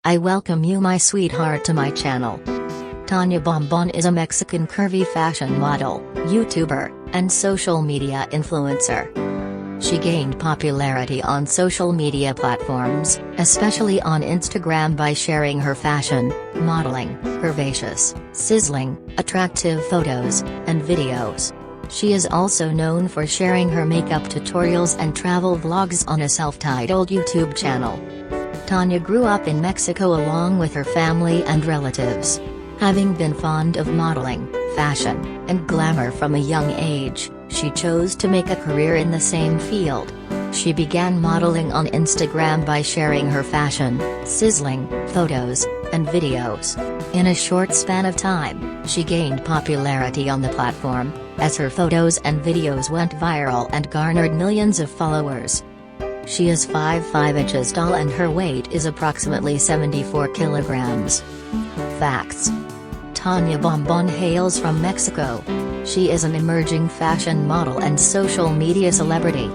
I welcome you, my sweetheart, to my channel. Tania Bombon is a Mexican curvy fashion model, YouTuber, and social media influencer. She gained popularity on social media platforms, especially on Instagram, by sharing her fashion, modeling, curvaceous, sizzling, attractive photos, and videos. She is also known for sharing her makeup tutorials and travel vlogs on a self-titled YouTube channel. Tania grew up in Mexico along with her family and relatives. Having been fond of modeling, fashion, and glamour from a young age, she chose to make a career in the same field. She began modeling on Instagram by sharing her fashion, sizzling, photos, and videos. In a short span of time, she gained popularity on the platform, as her photos and videos went viral and garnered millions of followers. She is 5'5" inches tall and her weight is approximately 74 kilograms. Facts: Tania Bombon hails from Mexico. She is an emerging fashion model and social media celebrity.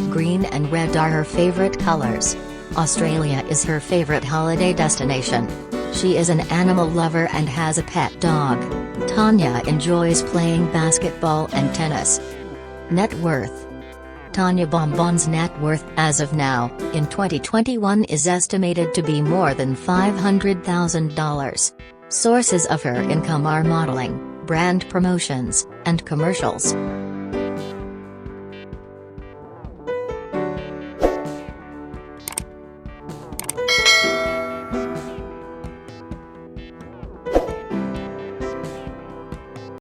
Green and red are her favorite colors. Australia is her favorite holiday destination. She is an animal lover and has a pet dog. Tania enjoys playing basketball and tennis. Net worth: Tania Bombon's net worth as of now, in 2021, is estimated to be more than $500,000. Sources of her income are modeling, brand promotions, and commercials.